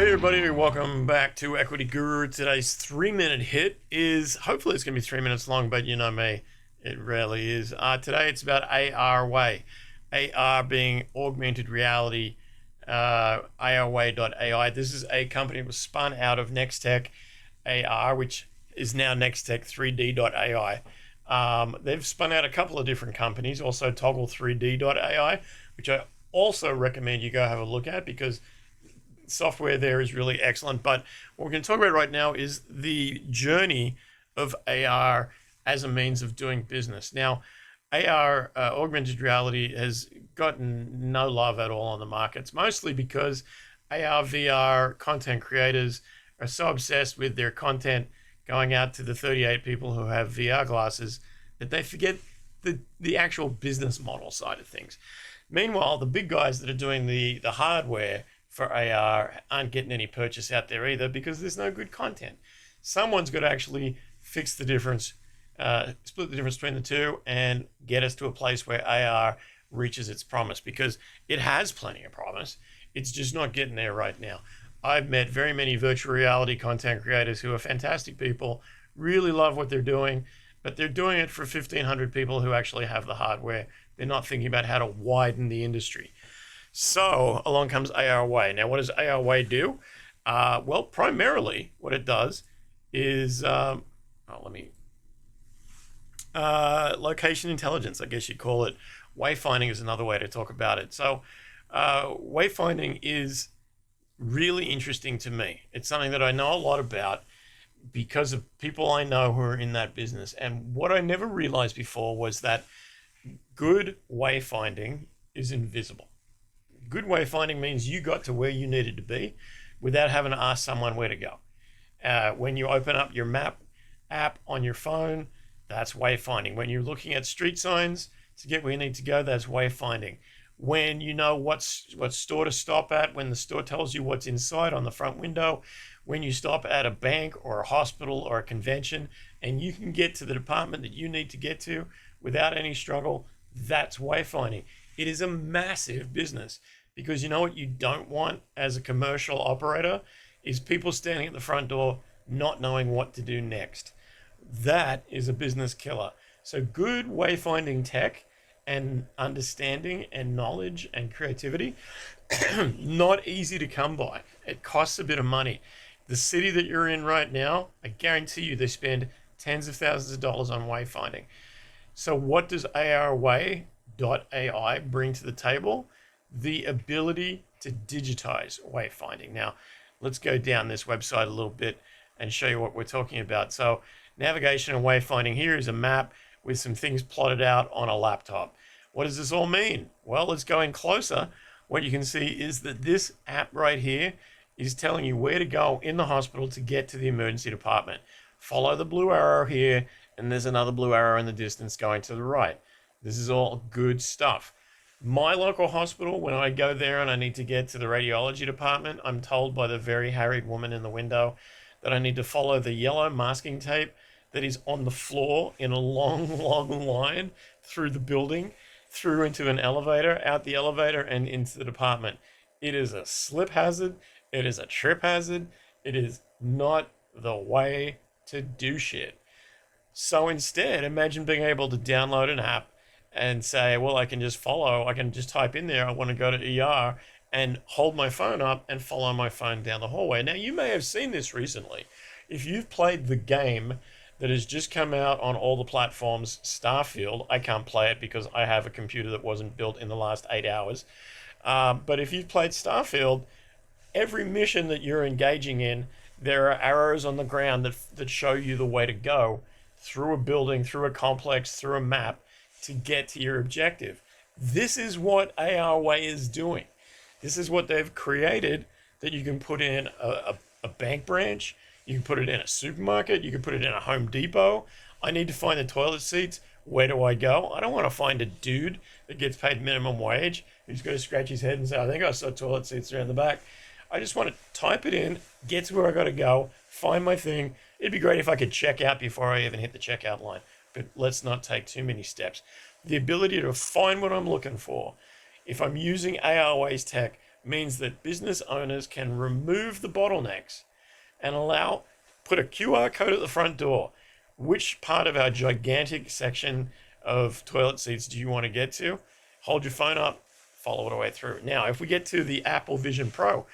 Hey everybody, welcome back to Equity Guru. Today's 3-minute hit is, hopefully it's going to be 3 minutes long, but you know me, it rarely is. Today it's about ARWay. AR being augmented reality, ARWay.ai. This is a company that was spun out of Nextech AR, which is now Nextech 3D.ai. They've spun out a couple of different companies, also Toggle 3D.ai, which I also recommend you go have a look at because software there is really excellent. But what we're going to talk about right now is the journey of AR as a means of doing business. Now, AR, augmented reality, has gotten no love at all on the markets, mostly because AR, VR content creators are so obsessed with their content going out to the 38 people who have VR glasses that they forget the actual business model side of things. Meanwhile, the big guys that are doing the hardware for AR aren't getting any purchase out there either because there's no good content. Someone's got to actually fix the difference, split the difference between the two and get us to a place where AR reaches its promise, because it has plenty of promise. It's just not getting there right now. I've met very many virtual reality content creators who are fantastic people, really love what they're doing, but they're doing it for 1,500 people who actually have the hardware. They're not thinking about how to widen the industry. So along comes ARWay. Now, what does ARWay do? Well, primarily what it does is, location intelligence, I guess you'd call it. Wayfinding is another way to talk about it. So wayfinding is really interesting to me. It's something that I know a lot about because of people I know who are in that business. And what I never realized before was that good wayfinding is invisible. Good wayfinding means you got to where you needed to be without having to ask someone where to go. When you open up your map app on your phone, that's wayfinding. When you're looking at street signs to get where you need to go, that's wayfinding. When you know what store to stop at, when the store tells you what's inside on the front window, when you stop at a bank or a hospital or a convention and you can get to the department that you need to get to without any struggle, that's wayfinding. It is a massive business. Because you know what you don't want as a commercial operator is people standing at the front door not knowing what to do next. That is a business killer. So good wayfinding tech and understanding and knowledge and creativity, not easy to come by. It costs a bit of money. The city that you're in right now, I guarantee you they spend tens of thousands of dollars on wayfinding. So what does ARWay.ai bring to the table? The ability to digitize wayfinding. Now, let's go down this website a little bit and show you what we're talking about. So navigation and wayfinding, here is a map with some things plotted out on a laptop. What does this all mean? Well, let's go in closer. What you can see is that this app right here is telling you where to go in the hospital to get to the emergency department. Follow the blue arrow here, and there's another blue arrow in the distance going to the right. This is all good stuff. My local hospital, when I go there and I need to get to the radiology department, I'm told by the very harried woman in the window that I need to follow the yellow masking tape that is on the floor in a long, long line through the building, through into an elevator, out the elevator, and into the department. It is a slip hazard. It is a trip hazard. It is not the way to do shit. So instead, imagine being able to download an app and say, well, I can just type in there, I want to go to ER, and hold my phone up and follow my phone down the hallway. Now, you may have seen this recently. If you've played the game that has just come out on all the platforms, Starfield, I can't play it because I have a computer that wasn't built in the last 8 hours. But if you've played Starfield, every mission that you're engaging in, there are arrows on the ground that show you the way to go through a building, through a complex, through a map, to get to your objective. This is what ARWay is doing. This is what they've created, that you can put in a bank branch, you can put it in a supermarket, you can put it in a Home Depot. I need to find the toilet seats. Where do I go? I don't want to find a dude that gets paid minimum wage who's going to scratch his head and say, I think I saw toilet seats around the back. I just want to type it in, get to where I got to go, find my thing. It'd be great if I could check out before I even hit the checkout line. But let's not take too many steps. The ability to find what I'm looking for. If I'm using ARWay's tech, means that business owners can remove the bottlenecks and put a QR code at the front door. Which part of our gigantic section of toilet seats do you want to get to? Hold your phone up, follow it all the way through. Now, if we get to the Apple Vision Pro,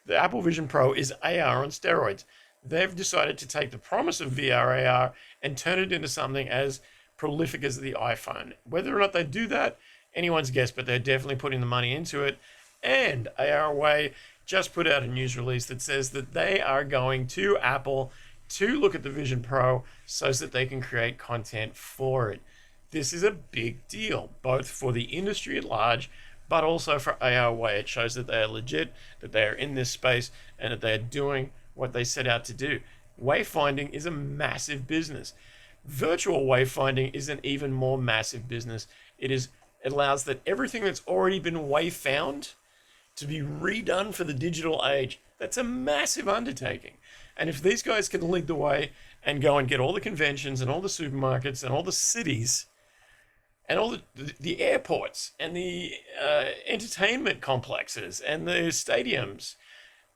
the Apple Vision Pro is AR on steroids. They've decided to take the promise of VR AR and turn it into something as prolific as the iPhone. Whether or not they do that, anyone's guess, but they're definitely putting the money into it. And ARWay just put out a news release that says that they are going to Apple to look at the Vision Pro so that they can create content for it. This is a big deal, both for the industry at large, but also for ARWay. It shows that they are legit, that they are in this space, and that they are doing what they set out to do. Wayfinding is a massive business. Virtual wayfinding is an even more massive business. It allows that everything that's already been wayfound to be redone for the digital age. That's a massive undertaking. And if these guys can lead the way and go and get all the conventions and all the supermarkets and all the cities and all the airports and the entertainment complexes and the stadiums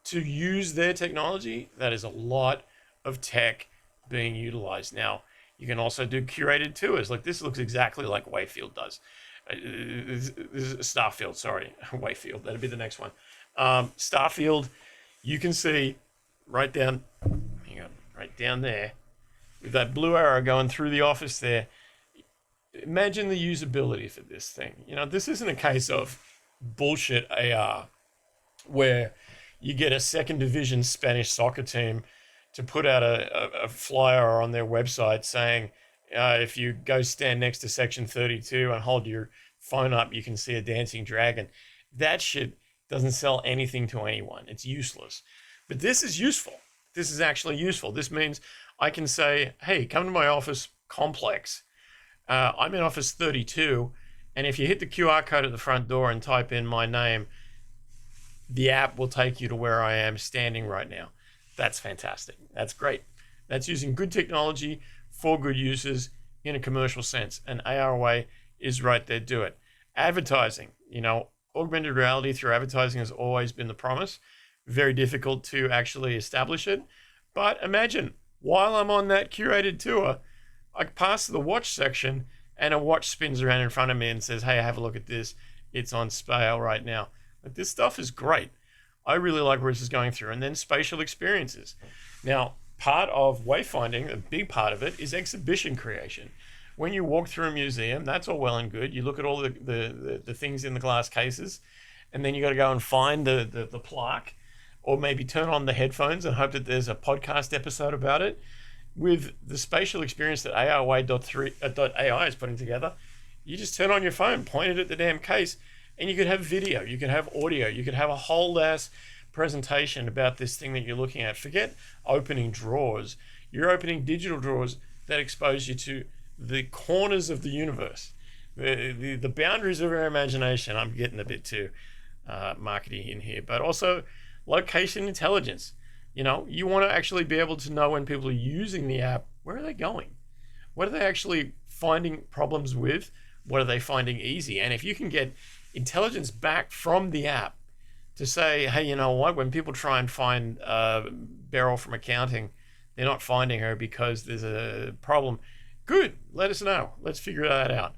to use their technology, that is a lot of tech being utilized. Now, you can also do curated tours. Like this looks exactly like Wayfield does. Starfield, sorry. Wayfield, that'd be the next one. Starfield, you can see right down there with that blue arrow going through the office there. Imagine the usability for this thing. You know, this isn't a case of bullshit AR where you get a second division Spanish soccer team to put out a flyer on their website saying, if you go stand next to section 32 and hold your phone up, you can see a dancing dragon. That shit doesn't sell anything to anyone. It's useless. But this is useful. This is actually useful. This means I can say, hey, come to my office complex. I'm in office 32. And if you hit the QR code at the front door and type in my name, the app will take you to where I am standing right now. That's fantastic. That's great. That's using good technology for good uses in a commercial sense. And ARWay is right there, do it. Advertising, you know, augmented reality through advertising has always been the promise. Very difficult to actually establish it. But imagine, while I'm on that curated tour, I pass the watch section and a watch spins around in front of me and says, hey, have a look at this. It's on sale right now. But this stuff is great. I really like where this is going through. And then spatial experiences. Now, part of wayfinding, a big part of it, is exhibition creation. When you walk through a museum, that's all well and good. You look at all the things in the glass cases, and then you got to go and find the plaque, or maybe turn on the headphones and hope that there's a podcast episode about it. With the spatial experience that ARWay.ai is putting together, you just turn on your phone, point it at the damn case, and you could have video, you could have audio, you could have a whole ass presentation about this thing that you're looking at. Forget opening drawers. You're opening digital drawers that expose you to the corners of the universe, the boundaries of our imagination. I'm getting a bit too marketing in here, but also location intelligence. You know, you want to actually be able to know when people are using the app, where are they going? What are they actually finding problems with? What are they finding easy? And if you can get intelligence back from the app to say, hey, you know what, when people try and find Beryl from accounting, they're not finding her because there's a problem. Good, let us know. Let's figure that out.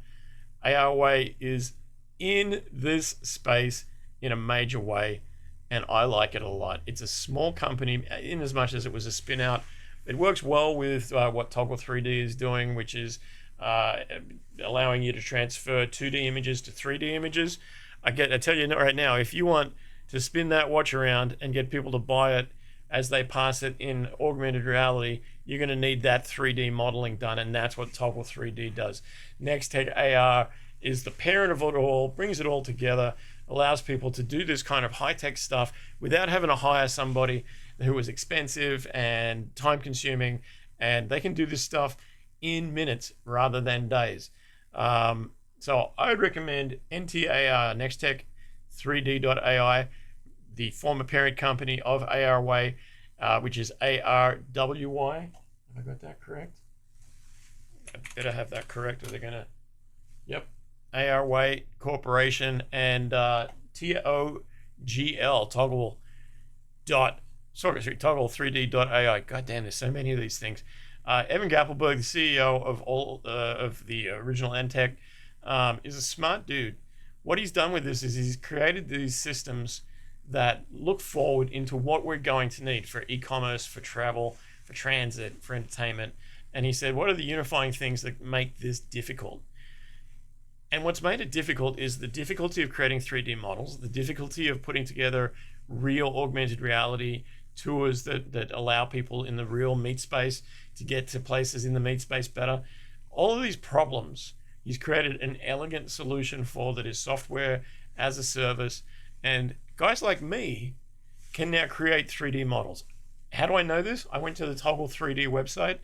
ARWay is in this space in a major way, and I like it a lot. It's a small company in as much as it was a spin out. It works well with what Toggle 3D is doing, which is allowing you to transfer 2D images to 3D images. I tell you right now, if you want to spin that watch around and get people to buy it as they pass it in augmented reality, you're going to need that 3D modeling done, and that's what Toggle 3D does. Nextech AR is the parent of it all, brings it all together, allows people to do this kind of high-tech stuff without having to hire somebody who is expensive and time-consuming, and they can do this stuff in minutes rather than days. So I would recommend NTAR, Nextech 3D.ai, the former parent company of ARWay, which is ARWY. Have I got that correct? I better have that correct, or they're going to... Yep. ARWay Corporation, and TGGL, toggle3D.ai. God damn, there's so many of these things. Evan Gappelberg, the CEO of all of the original NTAR, is a smart dude. What he's done with this is he's created these systems that look forward into what we're going to need for e-commerce, for travel, for transit, for entertainment. And he said, what are the unifying things that make this difficult? And what's made it difficult is the difficulty of creating 3D models, the difficulty of putting together real augmented reality tours that allow people in the real meat space to get to places in the meat space better. All of these problems, he's created an elegant solution for that is software as a service. And guys like me can now create 3D models. How do I know this? I went to the Toggle 3D website,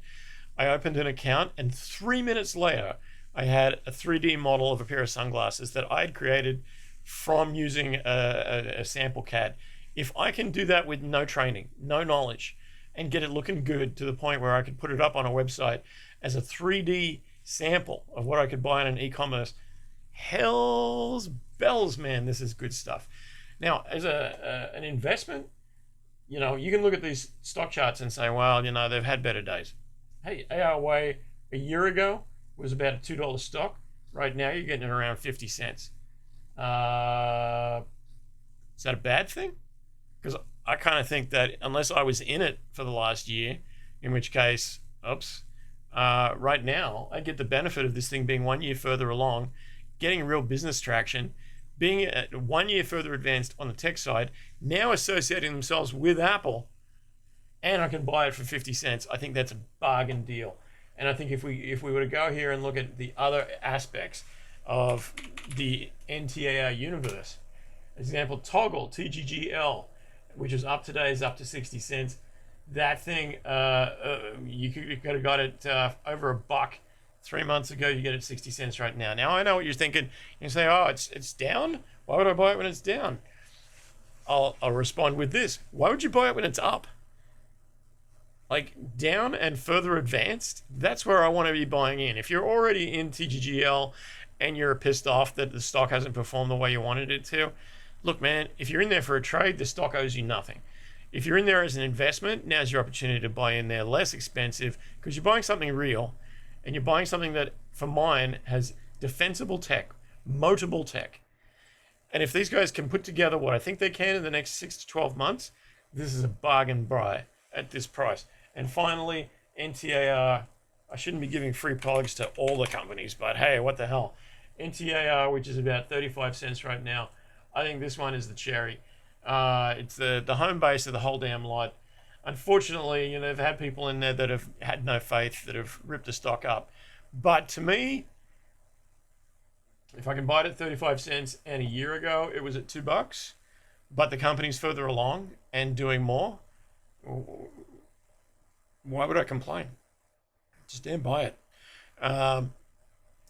I opened an account, and 3 minutes later, I had a 3D model of a pair of sunglasses that I had created from using a sample CAD. If I can do that with no training, no knowledge, and get it looking good to the point where I could put it up on a website as a 3D sample of what I could buy on an e-commerce, hell's bells, man, this is good stuff. Now, as an investment, you know, you can look at these stock charts and say, well, you know, they've had better days. Hey, ARWay a year ago was about a $2 stock. Right now, you're getting it around 50 cents. Is that a bad thing? Because I kind of think that unless I was in it for the last year, in which case, right now, I get the benefit of this thing being 1 year further along, getting real business traction, being 1 year further advanced on the tech side, now associating themselves with Apple, and I can buy it for 50 cents. I think that's a bargain deal. And I think if we were to go here and look at the other aspects of the NTAR universe, example, Toggle, TGGL, which is up today, is up to 60 cents. That thing, you could have got it over $1 3 months ago. You get it 60 cents right now. Now, I know what you're thinking. You say, oh, it's down? Why would I buy it when it's down? I'll respond with this. Why would you buy it when it's up? Like, down and further advanced, that's where I want to be buying in. If you're already in TGGL and you're pissed off that the stock hasn't performed the way you wanted it to, look, man, if you're in there for a trade, the stock owes you nothing. If you're in there as an investment, now's your opportunity to buy in there less expensive, because you're buying something real, and you're buying something that, for mine, has defensible tech, motable tech. And if these guys can put together what I think they can in the next 6 to 12 months, this is a bargain buy at this price. And finally, NTAR. I shouldn't be giving free plugs to all the companies, but hey, what the hell? NTAR, which is about 35 cents right now. I think this one is the cherry. It's the home base of the whole damn lot. Unfortunately, you know, they've had people in there that have had no faith, that have ripped the stock up. But to me, if I can buy it at 35 cents, and a year ago it was at $2, but the company's further along and doing more, why would I complain? Just damn buy it.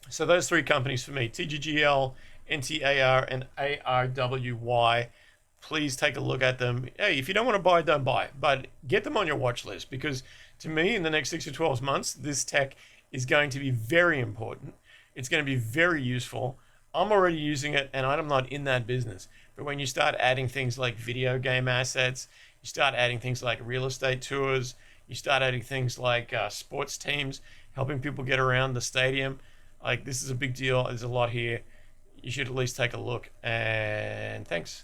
So those three companies for me, TGGL, NTAR, and ARWay. Please take a look at them. Hey, if you don't want to buy, don't buy. But get them on your watch list, because to me, in the next 6 to 12 months, this tech is going to be very important. It's going to be very useful. I'm already using it, and I'm not in that business. But when you start adding things like video game assets, you start adding things like real estate tours, you start adding things like sports teams, helping people get around the stadium. Like, this is a big deal. There's a lot here. You should at least take a look. And thanks.